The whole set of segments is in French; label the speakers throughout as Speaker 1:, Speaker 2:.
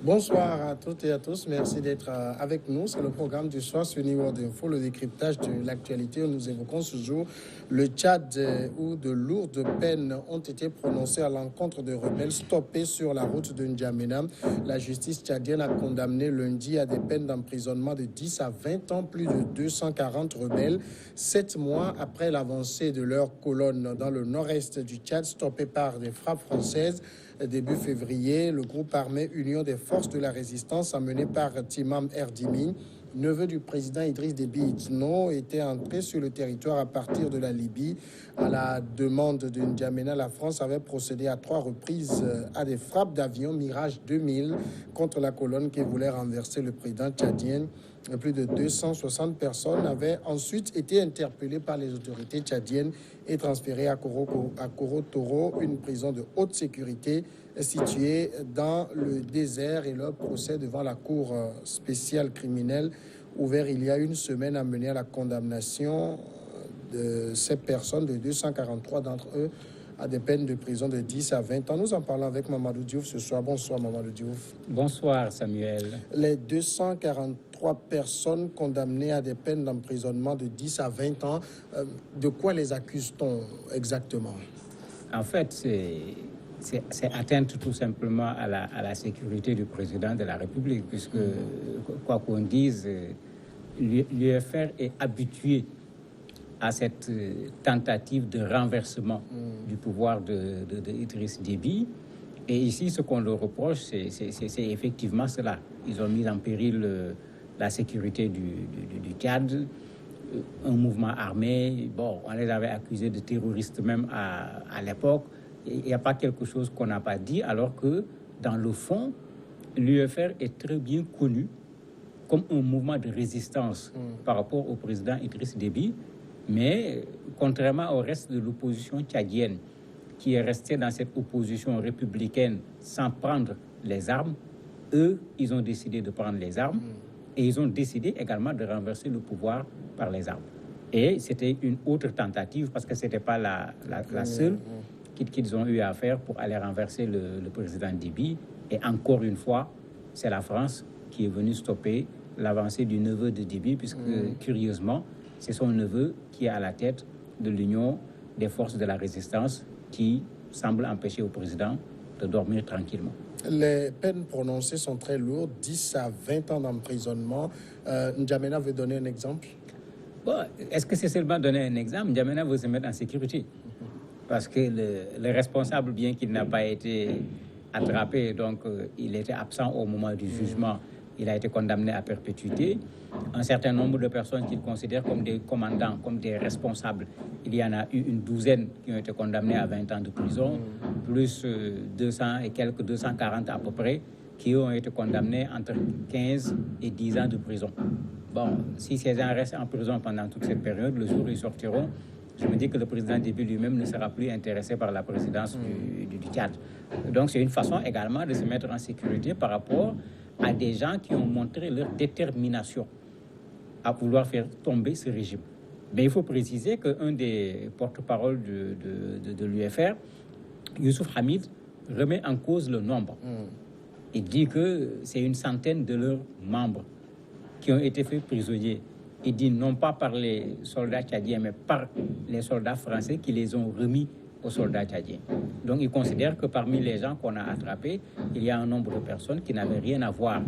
Speaker 1: Bonsoir à toutes et à tous. Merci d'être avec nous. C'est le programme du soir sur New World Info, le décryptage de l'actualité. Nous évoquons ce jour le Tchad où de lourdes peines ont été prononcées à l'encontre de rebelles stoppés sur la route de N'Djamena. La justice tchadienne a condamné lundi à des peines d'emprisonnement de 10 à 20 ans plus de 240 rebelles, 7 mois après l'avancée de leur colonne dans le nord-est du Tchad, stoppée par des frappes françaises. Début février, le groupe armé Union des forces de la résistance, amené par Timam Erdimi, neveu du président Idriss Déby Itno, était entré sur le territoire à partir de la Libye. À la demande de N'Djamena, la France avait procédé à 3 reprises à des frappes d'avions Mirage 2000 contre la colonne qui voulait renverser le président tchadien. Plus de 260 personnes avaient ensuite été interpellées par les autorités tchadiennes et transférées à Koro Toro, une prison de haute sécurité située dans le désert, et leur procès devant la Cour spéciale criminelle ouvert il y a une semaine a mené à la condamnation de ces personnes, de 243 d'entre eux, à des peines de prison de 10 à 20 ans. Nous en parlons avec Mamadou Diouf ce soir. Bonsoir Mamadou Diouf.
Speaker 2: Bonsoir Samuel.
Speaker 1: Les 243 personnes condamnées à des peines d'emprisonnement de 10 à 20 ans, de quoi les accuse-t-on exactement?
Speaker 2: En fait, c'est atteinte tout simplement à la sécurité du président de la République, puisque, quoi qu'on dise, l'UFR est habitué à cette tentative de renversement du pouvoir de Idriss Déby. Et ici, ce qu'on leur reproche, c'est effectivement cela. Ils ont mis en péril la sécurité du Tchad, un mouvement armé. Bon, on les avait accusés de terroristes même à l'époque. Il n'y a pas quelque chose qu'on n'a pas dit, alors que, dans le fond, l'UFR est très bien connu comme un mouvement de résistance par rapport au président Idriss Déby. Mais contrairement au reste de l'opposition tchadienne, qui est restée dans cette opposition républicaine sans prendre les armes, eux, ils ont décidé de prendre les armes et ils ont décidé également de renverser le pouvoir par les armes. Et c'était une autre tentative, parce que ce n'était pas la seule qu'ils ont eu à faire pour aller renverser le président Déby. Et encore une fois, c'est la France qui est venue stopper l'avancée du neveu de Déby, puisque curieusement, c'est son neveu qui est à la tête de l'Union des forces de la résistance, qui semble empêcher au président de dormir tranquillement.
Speaker 1: Les peines prononcées sont très lourdes, 10 à 20 ans d'emprisonnement. N'Djamena veut donner un exemple?
Speaker 2: Bon, est-ce que c'est seulement donner un exemple? N'Djamena veut se mettre en sécurité. Parce que le responsable, bien qu'il n'a pas été attrapé, donc il était absent au moment du jugement, il a été condamné à perpétuité. Un certain nombre de personnes qu'il considère comme des commandants, comme des responsables, il y en a eu une douzaine qui ont été condamnés à 20 ans de prison, plus 200 et quelques, 240 à peu près, qui ont été condamnés entre 15 et 10 ans de prison. Bon, si ces gens restent en prison pendant toute cette période, le jour où ils sortiront, je me dis que le président Déby lui-même ne sera plus intéressé par la présidence du Tchad. Donc c'est une façon également de se mettre en sécurité par rapport à des gens qui ont montré leur détermination à vouloir faire tomber ce régime. Mais il faut préciser qu'un des porte-parole de l'UFR, Youssouf Hamid, remet en cause le nombre. Il dit que c'est une centaine de leurs membres qui ont été faits prisonniers. Il dit non pas par les soldats tchadiens, mais par les soldats français qui les ont remis aux soldats tchadiens. Donc il considère que parmi les gens qu'on a attrapés, il y a un nombre de personnes qui n'avaient rien à voir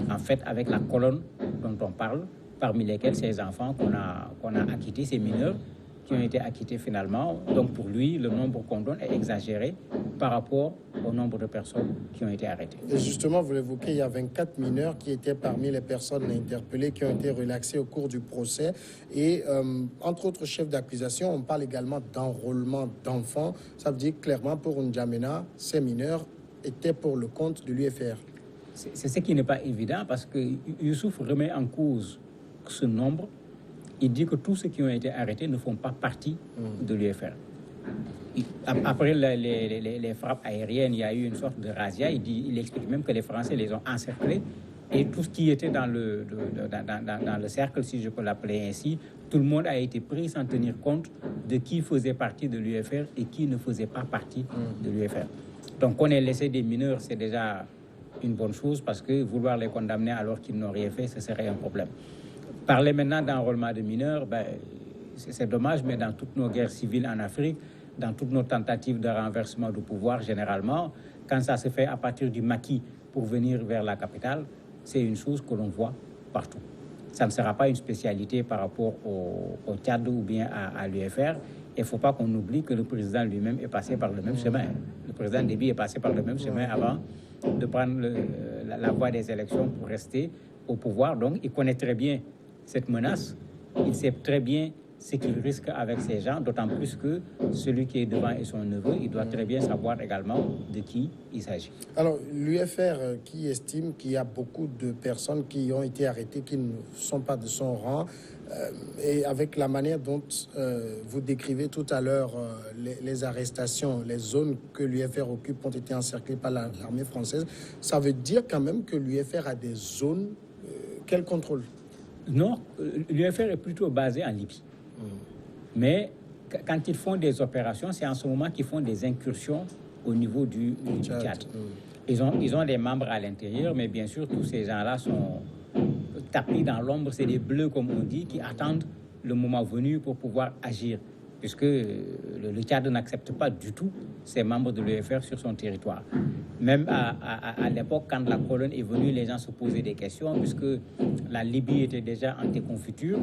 Speaker 2: en fait avec la colonne dont on parle, parmi lesquels ces enfants qu'on a acquittés, ces mineurs qui ont été acquittés finalement. Donc pour lui, le nombre qu'on donne est exagéré par rapport au nombre de personnes qui ont été arrêtées.
Speaker 1: Et justement, vous l'évoquez, il y a 24 mineurs qui étaient parmi les personnes interpellées, qui ont été relaxées au cours du procès. Et entre autres chefs d'accusation, on parle également d'enrôlement d'enfants. Ça veut dire clairement pour N'Djamena, ces mineurs étaient pour le compte de l'UFR.
Speaker 2: C'est ce qui n'est pas évident, parce que Youssouf remet en cause ce nombre. Il dit que tous ceux qui ont été arrêtés ne font pas partie de l'UFR. Après les frappes aériennes, il y a eu une sorte de razzia. Il explique même que les Français les ont encerclés. Et tout ce qui était dans le cercle, si je peux l'appeler ainsi, tout le monde a été pris sans tenir compte de qui faisait partie de l'UFR et qui ne faisait pas partie de l'UFR. Donc qu'on ait laissé des mineurs, c'est déjà une bonne chose parce que vouloir les condamner alors qu'ils n'ont rien fait, ce serait un problème. Parler maintenant d'enrôlement de mineurs, c'est dommage, mais dans toutes nos guerres civiles en Afrique, dans toutes nos tentatives de renversement du pouvoir, généralement, quand ça se fait à partir du maquis pour venir vers la capitale, c'est une chose que l'on voit partout. Ça ne sera pas une spécialité par rapport au Tchad ou bien à l'UFR. Il ne faut pas qu'on oublie que le président lui-même est passé par le même chemin. Le président Déby est passé par le même chemin avant de prendre la voie des élections pour rester au pouvoir. Donc, il connaît très bien cette menace. Il sait très bien ce qu'il risque avec ces gens, d'autant plus que celui qui est devant est son neveu. Il doit très bien savoir également de qui il s'agit.
Speaker 1: Alors, l'UFR qui estime qu'il y a beaucoup de personnes qui ont été arrêtées, qui ne sont pas de son rang, et avec la manière dont vous décrivez tout à l'heure les arrestations, les zones que l'UFR occupe ont été encerclées par l'armée française, ça veut dire quand même que l'UFR a des zones qu'elle contrôle?
Speaker 2: Non, l'UFR est plutôt basé en Libye. Mais quand ils font des opérations, c'est en ce moment qu'ils font des incursions au niveau du Tchad. Ils ont des membres à l'intérieur, mais bien sûr, tous ces gens-là sont tapis dans l'ombre. C'est des bleus, comme on dit, qui attendent le moment venu pour pouvoir agir, puisque le Tchad n'accepte pas du tout ces membres de l'UFR sur son territoire. Même à l'époque, quand la colonne est venue, les gens se posaient des questions, puisque la Libye était déjà en déconfiture.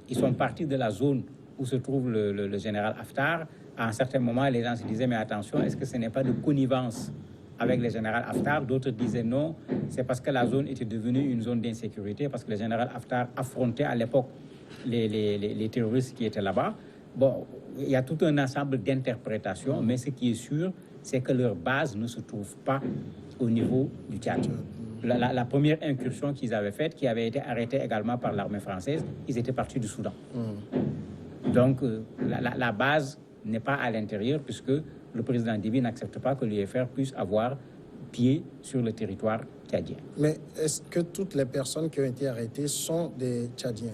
Speaker 2: Ils sont partis de la zone où se trouve le général Haftar. À un certain moment, les gens se disaient, mais attention, est-ce que ce n'est pas de connivence avec le général Haftar? D'autres disaient non, c'est parce que la zone était devenue une zone d'insécurité, parce que le général Haftar affrontait à l'époque les terroristes qui étaient là-bas. Bon, il y a tout un ensemble d'interprétations, mais ce qui est sûr, c'est que leur base ne se trouve pas au niveau du Tchad. La première incursion qu'ils avaient faite, qui avait été arrêtée également par l'armée française, ils étaient partis du Soudan. Donc, la base n'est pas à l'intérieur, puisque le président Déby n'accepte pas que l'UFR puisse avoir pied sur le territoire tchadien.
Speaker 1: Mais est-ce que toutes les personnes qui ont été arrêtées sont des Tchadiens?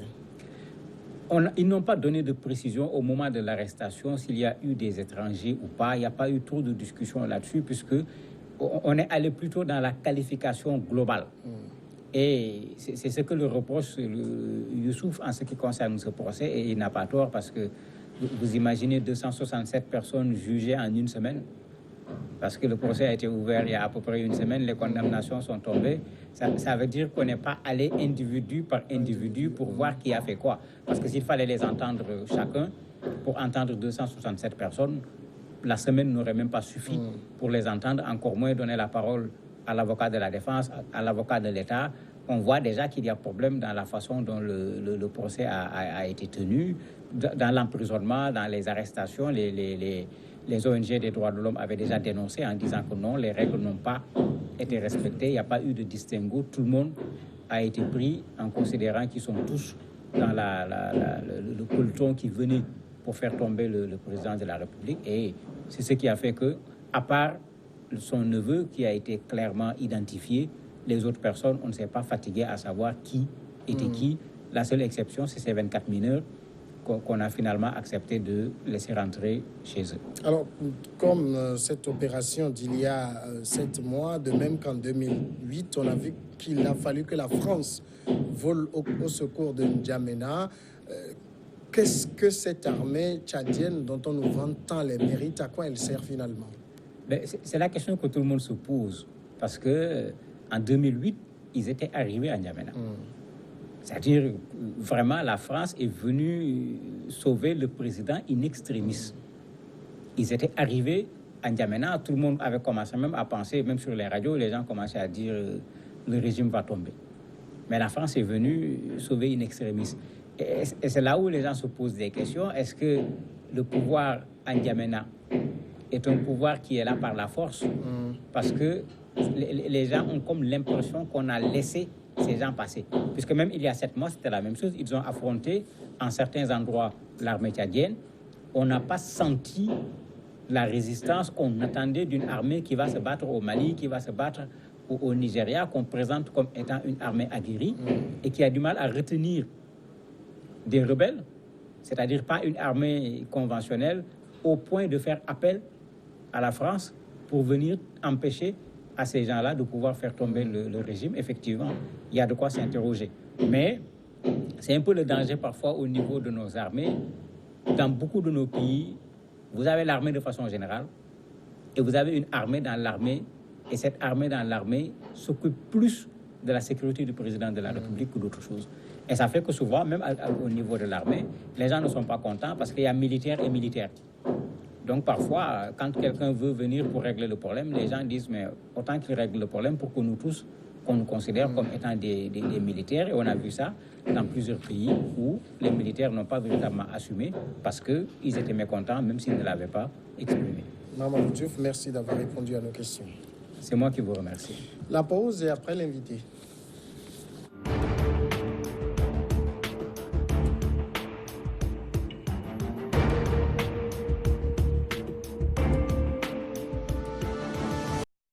Speaker 2: Ils n'ont pas donné de précision au moment de l'arrestation s'il y a eu des étrangers ou pas. Il n'y a pas eu trop de discussion là-dessus, puisque on est allé plutôt dans la qualification globale. Et c'est ce que le reproche Youssouf en ce qui concerne ce procès, et il n'a pas tort, parce que vous imaginez 267 personnes jugées en une semaine, parce que le procès a été ouvert il y a à peu près une semaine, les condamnations sont tombées. Ça veut dire qu'on n'est pas allé individu par individu pour voir qui a fait quoi. Parce que s'il fallait les entendre chacun, pour entendre 267 personnes, la semaine n'aurait même pas suffi pour les entendre, encore moins donner la parole à l'avocat de la défense, à l'avocat de l'État. On voit déjà qu'il y a problème dans la façon dont le procès a été tenu, dans l'emprisonnement, dans les arrestations. Les ONG des droits de l'homme avaient déjà dénoncé en disant que non, les règles n'ont pas été respectées, il n'y a pas eu de distinguo, tout le monde a été pris en considérant qu'ils sont tous dans le peloton qui venait pour faire tomber le président de la République. Et c'est ce qui a fait que, à part son neveu qui a été clairement identifié, les autres personnes, on ne s'est pas fatigué à savoir qui était qui. La seule exception, c'est ces 24 mineurs qu'on a finalement accepté de laisser rentrer chez eux.
Speaker 1: Alors, comme cette opération d'il y a 7 mois, de même qu'en 2008, on a vu qu'il a fallu que la France vole au secours de N'Djamena. Qu'est-ce que cette armée tchadienne dont on nous vante tant les mérites, à quoi elle sert finalement?
Speaker 2: C'est la question que tout le monde se pose, parce que en 2008, ils étaient arrivés à N'Djamena. C'est-à-dire, vraiment, la France est venue sauver le président in extremis. Ils étaient arrivés à N'Djamena, tout le monde avait commencé même à penser, même sur les radios, les gens commençaient à dire le régime va tomber. Mais la France est venue sauver in extremis. Et c'est là où les gens se posent des questions. Est-ce que le pouvoir à N'Djamena est un pouvoir qui est là par la force? Parce que les gens ont comme l'impression qu'on a laissé ces gens passer. Puisque même il y a 7 mois, c'était la même chose. Ils ont affronté en certains endroits l'armée tchadienne. On n'a pas senti la résistance qu'on attendait d'une armée qui va se battre au Mali, qui va se battre au Nigeria, qu'on présente comme étant une armée aguerrie et qui a du mal à retenir des rebelles, c'est-à-dire pas une armée conventionnelle, au point de faire appel à la France pour venir empêcher à ces gens-là de pouvoir faire tomber le régime, effectivement, il y a de quoi s'interroger. Mais c'est un peu le danger parfois au niveau de nos armées. Dans beaucoup de nos pays, vous avez l'armée de façon générale et vous avez une armée dans l'armée. Et cette armée dans l'armée s'occupe plus de la sécurité du président de la République que d'autres choses. Et ça fait que souvent, même au niveau de l'armée, les gens ne sont pas contents parce qu'il y a militaires et militaires. Donc parfois, quand quelqu'un veut venir pour régler le problème, les gens disent, mais autant qu'il règle le problème pour que nous tous, qu'on nous considère comme étant des militaires. Et on a vu ça dans plusieurs pays où les militaires n'ont pas véritablement assumé parce qu'ils étaient mécontents, même s'ils ne l'avaient pas exprimé.
Speaker 1: Mamadou Diouf, merci d'avoir répondu à nos questions.
Speaker 2: C'est moi qui vous remercie.
Speaker 1: La pause et après l'invité.